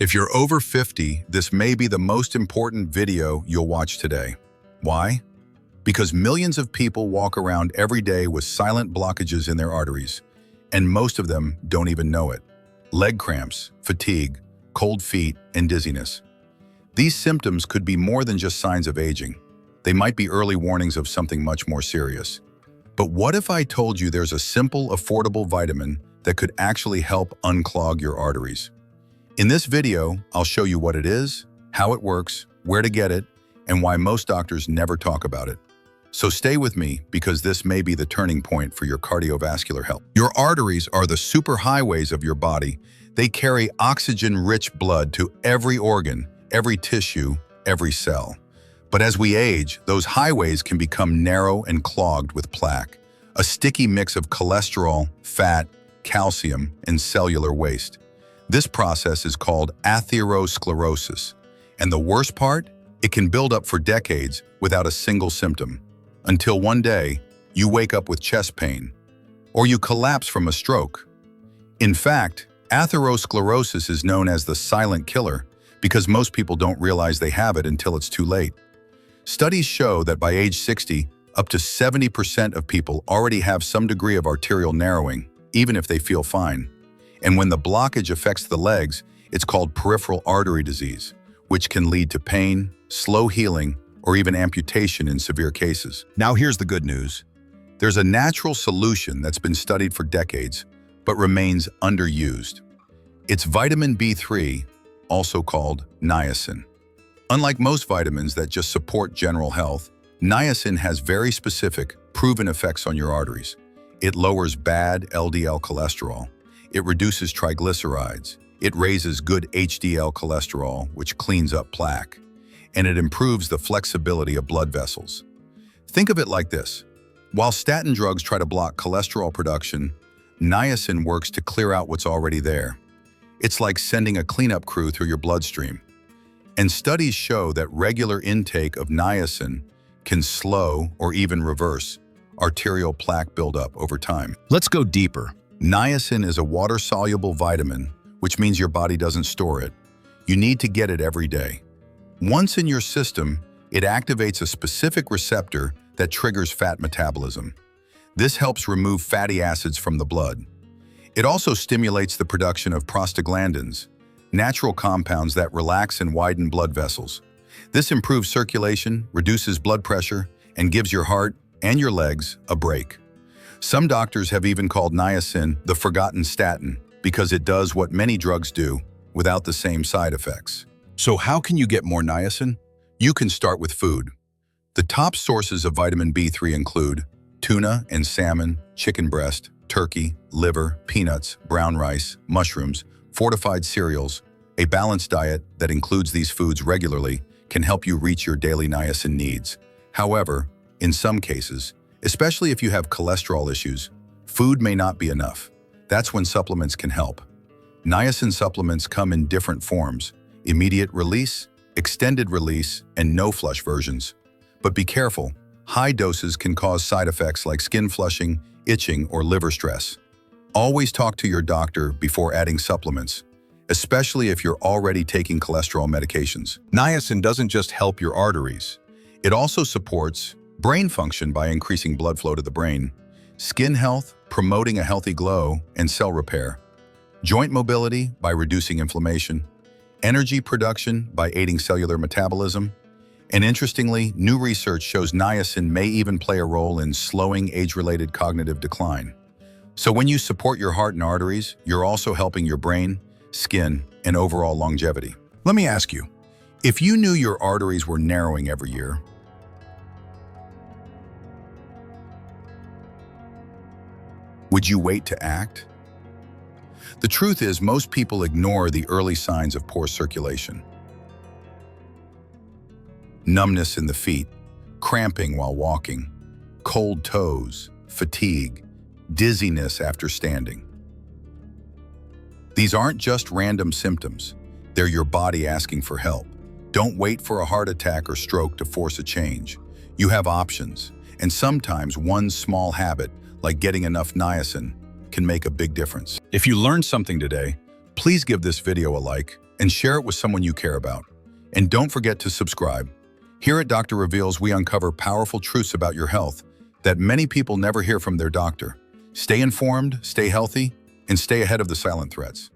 If you're over 50, this may be the most important video you'll watch today. Why? Because millions of people walk around every day with silent blockages in their arteries, and most of them don't even know it. Leg cramps, fatigue, cold feet, and dizziness. These symptoms could be more than just signs of aging. They might be early warnings of something much more serious. But what if I told you there's a simple, affordable vitamin that could actually help unclog your arteries? In this video, I'll show you what it is, how it works, where to get it, and why most doctors never talk about it. So stay with me, because this may be the turning point for your cardiovascular health. Your arteries are the superhighways of your body. They carry oxygen-rich blood to every organ, every tissue, every cell. But as we age, those highways can become narrow and clogged with plaque, a sticky mix of cholesterol, fat, calcium, and cellular waste. This process is called atherosclerosis, and the worst part? It can build up for decades without a single symptom, until one day you wake up with chest pain, or you collapse from a stroke. In fact, atherosclerosis is known as the silent killer because most people don't realize they have it until it's too late. Studies show that by age 60, up to 70% of people already have some degree of arterial narrowing, even if they feel fine. And when the blockage affects the legs, it's called peripheral artery disease, which can lead to pain, slow healing, or even amputation in severe cases. Now here's the good news. There's a natural solution that's been studied for decades, but remains underused. It's vitamin B3, also called niacin. Unlike most vitamins that just support general health, niacin has very specific, proven effects on your arteries. It lowers bad LDL cholesterol. It reduces triglycerides. It raises good HDL cholesterol, which cleans up plaque. And it improves the flexibility of blood vessels. Think of it like this. While statin drugs try to block cholesterol production, niacin works to clear out what's already there. It's like sending a cleanup crew through your bloodstream. And studies show that regular intake of niacin can slow or even reverse arterial plaque buildup over time. Let's go deeper. Niacin is a water-soluble vitamin, which means your body doesn't store it. You need to get it every day. Once in your system, it activates a specific receptor that triggers fat metabolism. This helps remove fatty acids from the blood. It also stimulates the production of prostaglandins, natural compounds that relax and widen blood vessels. This improves circulation, reduces blood pressure, and gives your heart and your legs a break. Some doctors have even called niacin the forgotten statin because it does what many drugs do without the same side effects. So how can you get more niacin? You can start with food. The top sources of vitamin B3 include tuna and salmon, chicken breast, turkey, liver, peanuts, brown rice, mushrooms, fortified cereals. A balanced diet that includes these foods regularly can help you reach your daily niacin needs. However, in some cases, especially if you have cholesterol issues, food may not be enough. That's when supplements can help. Niacin supplements come in different forms: immediate release, extended release, and no-flush versions. But be careful, high doses can cause side effects like skin flushing, itching, or liver stress. Always talk to your doctor before adding supplements, especially if you're already taking cholesterol medications. Niacin doesn't just help your arteries. It also supports brain function by increasing blood flow to the brain, skin health, promoting a healthy glow and cell repair, joint mobility by reducing inflammation, energy production by aiding cellular metabolism, and interestingly, new research shows niacin may even play a role in slowing age-related cognitive decline. So when you support your heart and arteries, you're also helping your brain, skin, and overall longevity. Let me ask you, if you knew your arteries were narrowing every year, would you wait to act? The truth is, most people ignore the early signs of poor circulation. Numbness in the feet, cramping while walking, cold toes, fatigue, dizziness after standing. These aren't just random symptoms. They're your body asking for help. Don't wait for a heart attack or stroke to force a change. You have options, and sometimes one small habit, like getting enough niacin, can make a big difference. If you learned something today, please give this video a like and share it with someone you care about. And don't forget to subscribe. Here at Doctor Reveals, we uncover powerful truths about your health that many people never hear from their doctor. Stay informed, stay healthy, and stay ahead of the silent threats.